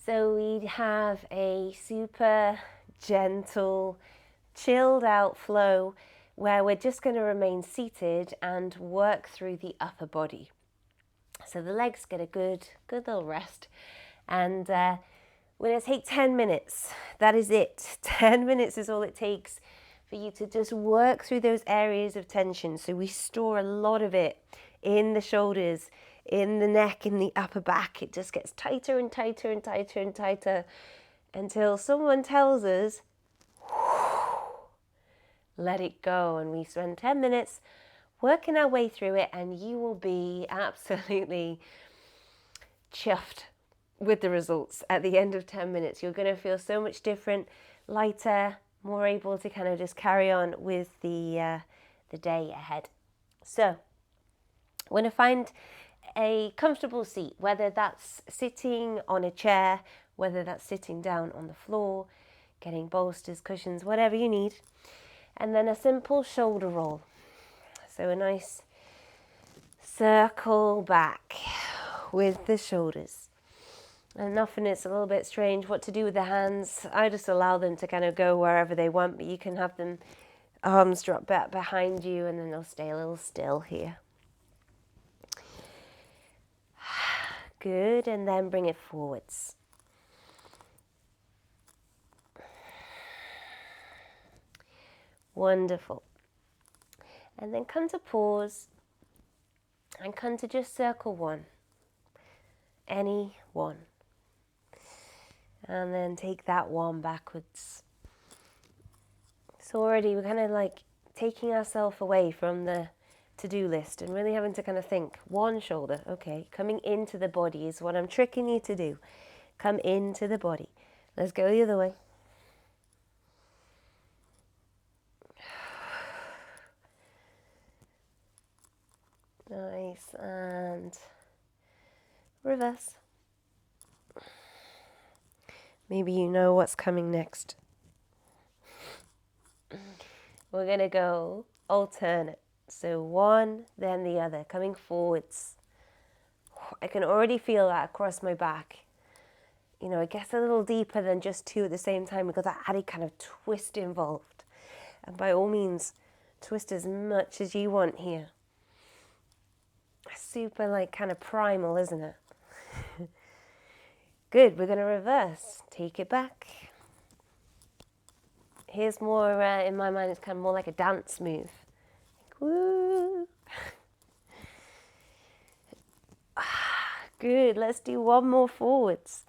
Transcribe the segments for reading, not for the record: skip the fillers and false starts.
So we have a super gentle, chilled out flow where we're just going to remain seated and work through the upper body. So the legs get a good little rest. And we're going to take 10 minutes. That is it. 10 minutes is all it takes for you to just work through those areas of tension. So we store a lot of it in the shoulders, in the neck, in the upper back. It just gets tighter and tighter and tighter and tighter until someone tells us, let it go. And we spend 10 minutes working our way through it, and you will be absolutely chuffed with the results at the end of 10 minutes. You're going to feel so much different, lighter, more able to kind of just carry on with the day ahead. So we're going to find a comfortable seat, whether that's sitting on a chair, whether that's sitting down on the floor, getting bolsters, cushions, whatever you need. And then a simple shoulder roll. So a nice circle back with the shoulders. And often it's a little bit strange what to do with the hands. I just allow them to kind of go wherever they want, but you can have them arms drop back behind you and then they'll stay a little still here. Good, and then bring it forwards. Wonderful. And then come to pause and come to just circle one. Any one. And then take that one backwards. So already we're kind of like taking ourselves away from the to-do list and really having to kind of think, one shoulder, okay, coming into the body is what I'm tricking you to do. Come into the body. Let's go the other way. Nice, and reverse. Maybe you know what's coming next. We're going to go alternate. So one, then the other, coming forwards. I can already feel that across my back. You know, it gets a little deeper than just two at the same time. We've got that added kind of twist involved. And by all means, twist as much as you want here. Super like kind of primal, isn't it? Good, we're going to reverse. Take it back. Here's more, in my mind, it's kind of more like a dance move. Like, woo. Good, let's do one more forwards.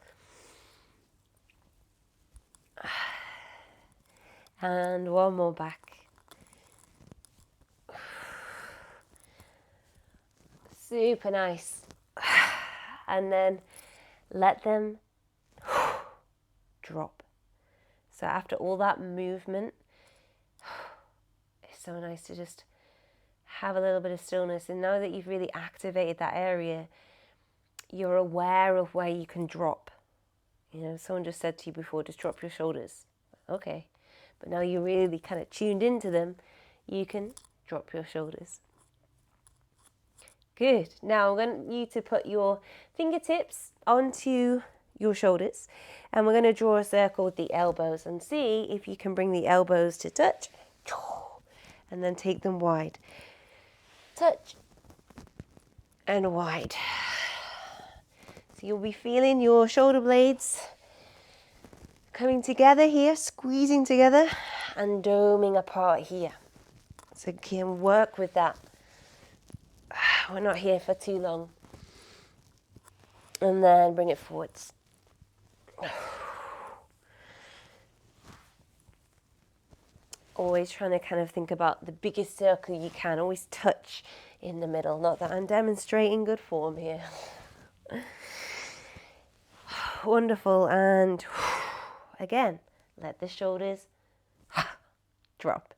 And one more back. Super nice. And then let them drop. So after all that movement, it's so nice to just have a little bit of stillness. And now that you've really activated that area, you're aware of where you can drop. You know, someone just said to you before, just drop your shoulders. Okay. But now you're really kind of tuned into them, you can drop your shoulders. Good. Now I want you to put your fingertips onto your shoulders, and we're going to draw a circle with the elbows and see if you can bring the elbows to touch, and then take them wide. Touch and wide. So you'll be feeling your shoulder blades coming together here, squeezing together and doming apart here. So you can work with that. We're not here for too long. And then bring it forwards. Always trying to kind of think about the biggest circle you can. Always touch in the middle. Not that I'm demonstrating good form here. Wonderful. And again, let the shoulders drop.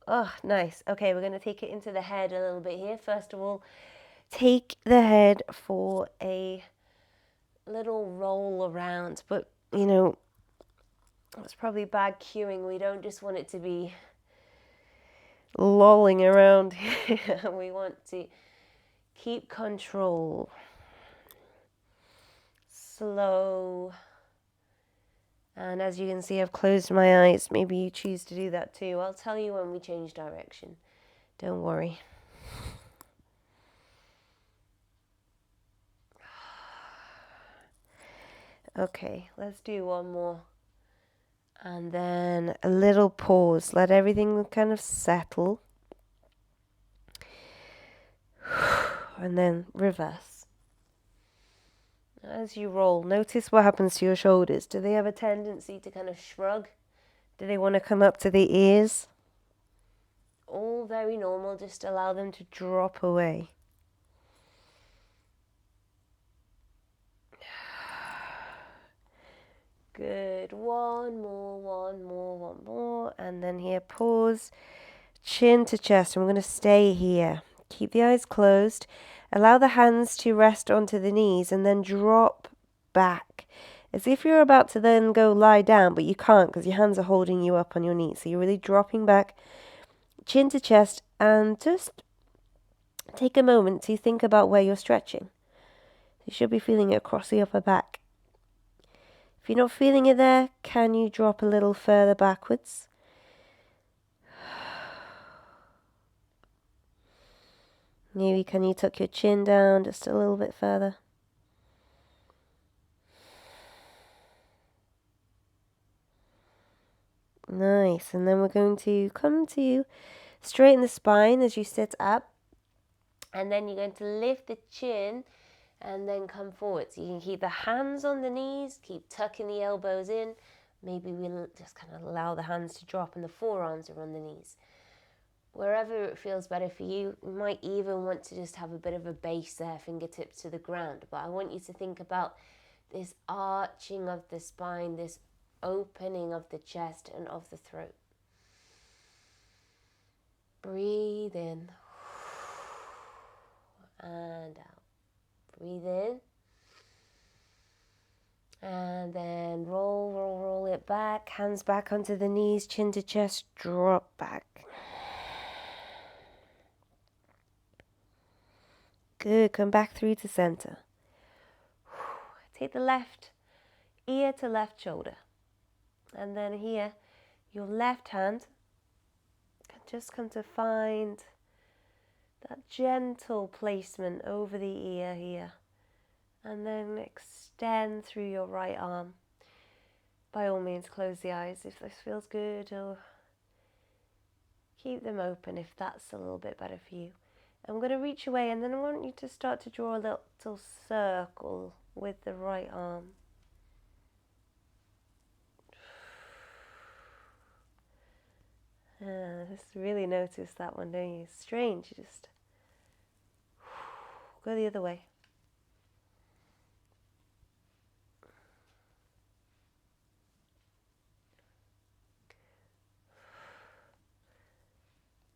Oh, nice. Okay, we're going to take it into the head a little bit here. First of all, take the head for a little roll around. But, you know, it's probably bad cueing. We don't just want it to be lolling around here. We want to keep control. slow. And as you can see, I've closed my eyes. Maybe you choose to do that too. I'll tell you when we change direction. Don't worry. Okay, let's do one more. And then a little pause. Let everything kind of settle. And then reverse. As you roll, notice what happens to your shoulders. Do they have a tendency to kind of shrug? Do they want to come up to the ears? All very normal. Just allow them to drop away. Good. One more. And then here, pause. Chin to chest. I'm going to stay here. Keep the eyes closed. Allow the hands to rest onto the knees and then drop back. As if you're about to then go lie down, but you can't because your hands are holding you up on your knees. So you're really dropping back, chin to chest, and just take a moment to think about where you're stretching. You should be feeling it across the upper back. If you're not feeling it there, can you drop a little further backwards? Maybe can you tuck your chin down just a little bit further? Nice. And then we're going to come to straighten the spine as you sit up. And then you're going to lift the chin and then come forward. So you can keep the hands on the knees, keep tucking the elbows in. Maybe we'll just kind of allow the hands to drop and the forearms are on the knees. Wherever it feels better for you, you might even want to just have a bit of a base there, fingertips to the ground. But I want you to think about this arching of the spine, this opening of the chest and of the throat. Breathe in and out. Breathe in. And then roll it back. Hands back onto the knees, chin to chest, drop back. Good. Come back through to center. Take the left ear to left shoulder. And then here, your left hand can just come to find that gentle placement over the ear here. And then extend through your right arm. By all means, close the eyes if this feels good, or keep them open if that's a little bit better for you. I'm going to reach away, and then I want you to start to draw a little circle with the right arm. Just really notice that one, don't you? It's strange. You just go the other way.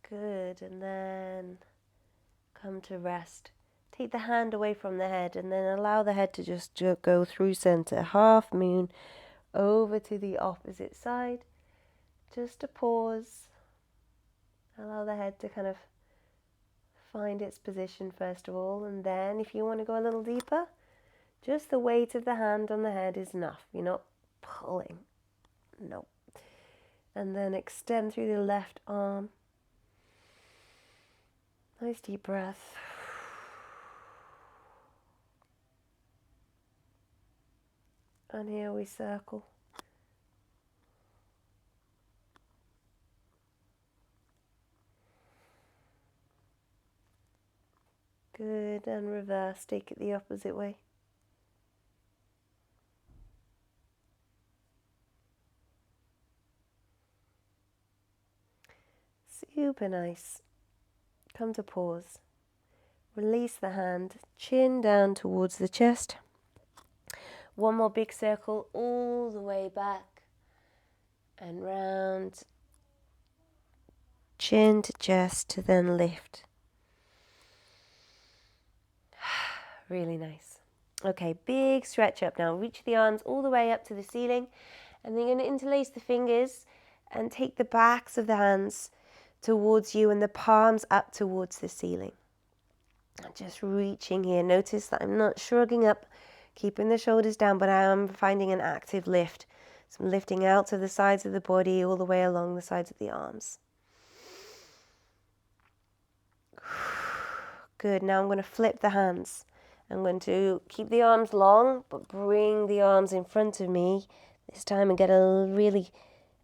Good, and then come to rest. Take the hand away from the head and then allow the head to just go through center. Half moon over to the opposite side. Just a pause. Allow the head to kind of find its position first of all, and then if you want to go a little deeper, just the weight of the hand on the head is enough. You're not pulling. No. And then extend through the left arm. Nice deep breath. And here we circle. Good, and reverse, take it the opposite way. Super nice. Come to pause. Release the hand, chin down towards the chest. One more big circle all the way back and round. Chin to chest to then lift. Really nice. Okay, big stretch up now. Reach the arms all the way up to the ceiling, and then you're going to interlace the fingers and take the backs of the hands towards you and the palms up towards the ceiling. Just reaching here. Notice that I'm not shrugging up, Keeping the shoulders down, but I am finding an active lift. So I'm lifting out to the sides of the body, all the way along the sides of the arms. Good. Now I'm going to flip the hands. I'm going to keep the arms long, but bring the arms in front of me this time and get a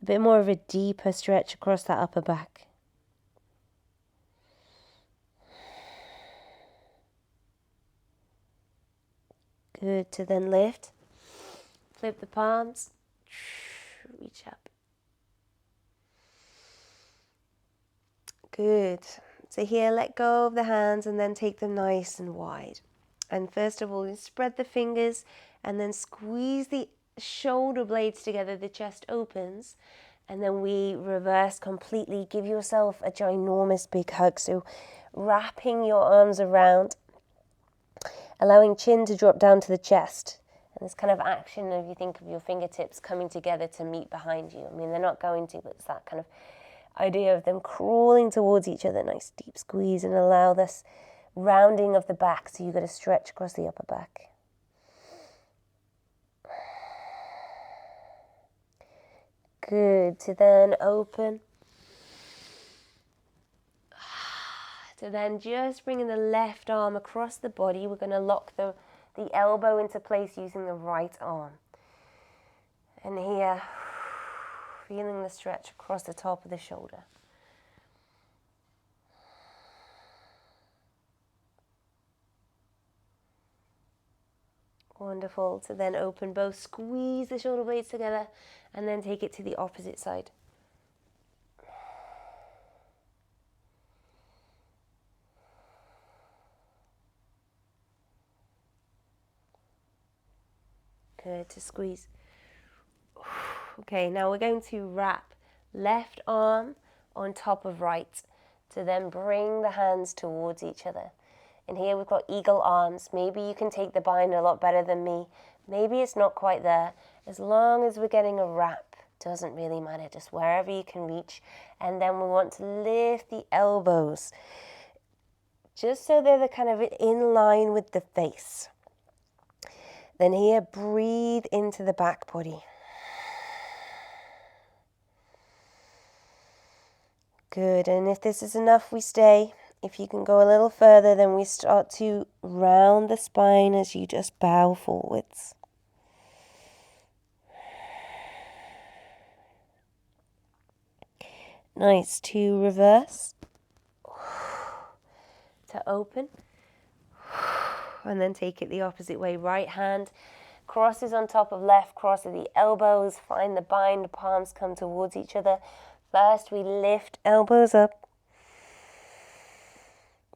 bit more of a deeper stretch across that upper back. Good. To then lift. Flip the palms. Reach up. Good. So here, let go of the hands and then take them nice and wide. And first of all, spread the fingers and then squeeze the shoulder blades together, the chest opens, and then we reverse completely. Give yourself a ginormous big hug. So wrapping your arms around, allowing chin to drop down to the chest. And this kind of action, if you think of your fingertips coming together to meet behind you. I mean, they're not going to, but it's that kind of idea of them crawling towards each other. Nice deep squeeze, and allow this rounding of the back, so you've got to stretch across the upper back. Good. To then open. To then just bringing the left arm across the body. We're going to lock the elbow into place using the right arm. And here, feeling the stretch across the top of the shoulder. Wonderful. To then open both, squeeze the shoulder blades together, and then take it to the opposite side. Good. To squeeze. Okay, now we're going to wrap left arm on top of right, to then bring the hands towards each other. And here we've got eagle arms. Maybe you can take the bind a lot better than me. Maybe it's not quite there. As long as we're getting a wrap, doesn't really matter, just wherever you can reach. And then we want to lift the elbows, just so they're kind of in line with the face. Then here, breathe into the back body. Good, and if this is enough, we stay. If you can go a little further, then we start to round the spine as you just bow forwards. Nice. To reverse. To open. And then take it the opposite way. Right hand crosses on top of left, cross of the elbows. Find the bind, palms come towards each other. First, we lift elbows up.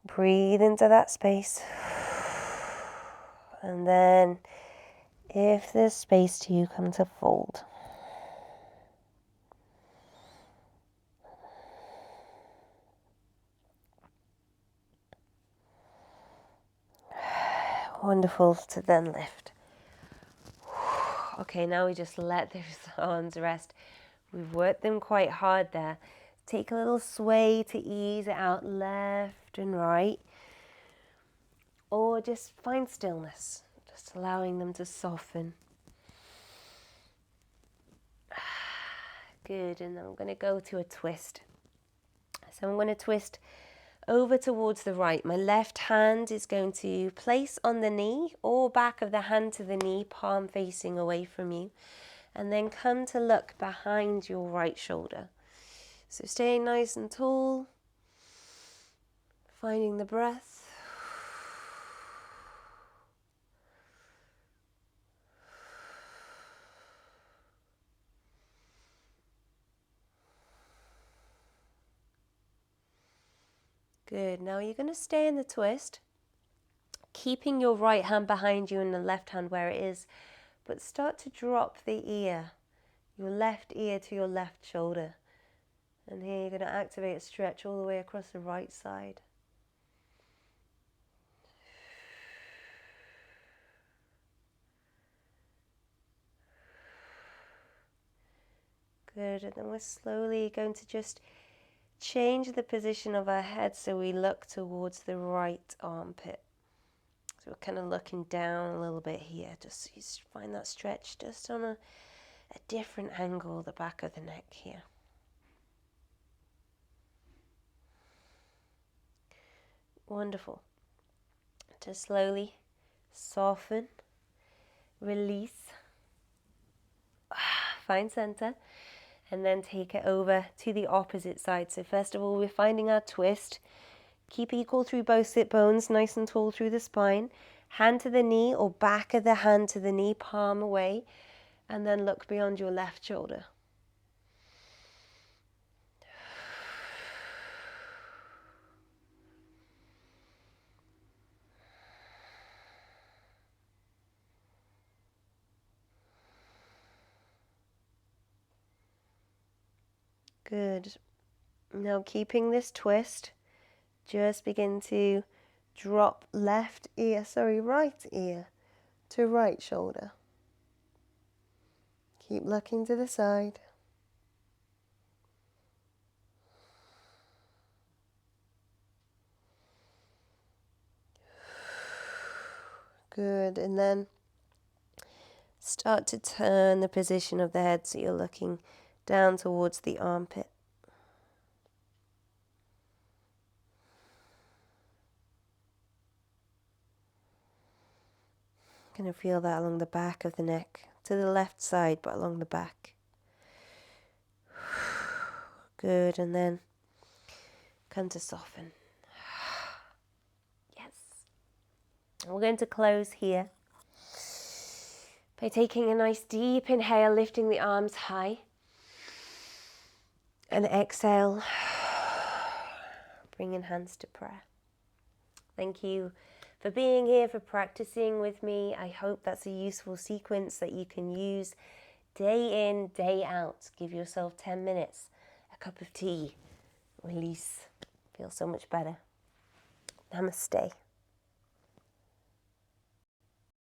Breathe into that space. And then, if there's space to you, come to fold. Wonderful. To then lift. Okay, now we just let those arms rest. We've worked them quite hard there. Take a little sway to ease it out, left and right. Or just find stillness, just allowing them to soften. Good, and then I'm going to go to a twist. So I'm going to twist over towards the right. My left hand is going to place on the knee or back of the hand to the knee, palm facing away from you. And then come to look behind your right shoulder. So staying nice and tall, finding the breath. Good. Now you're going to stay in the twist, keeping your right hand behind you and the left hand where it is, but start to drop the ear, your left ear to your left shoulder. And here you're going to activate a stretch all the way across the right side. Good, and then we're slowly going to just change the position of our head so we look towards the right armpit. So we're kind of looking down a little bit here, just so you find that stretch just on a different angle, the back of the neck here. Wonderful. To slowly soften, release, find center, and then take it over to the opposite side. So first of all, we're finding our twist. Keep equal through both sit bones, nice and tall through the spine. Hand to the knee or back of the hand to the knee, palm away, and then look beyond your left shoulder. Good. Now keeping this twist, just begin to drop right ear to right shoulder. Keep looking to the side. Good, and then start to turn the position of the head so you're looking down towards the armpit. Going to feel that along the back of the neck, to the left side, but along the back. Good, and then come to soften. Yes. We're going to close here by taking a nice deep inhale, lifting the arms high. And exhale, bringing hands to prayer. Thank you for being here, for practicing with me. I hope that's a useful sequence that you can use day in, day out. Give yourself 10 minutes, a cup of tea, release, feel so much better. Namaste.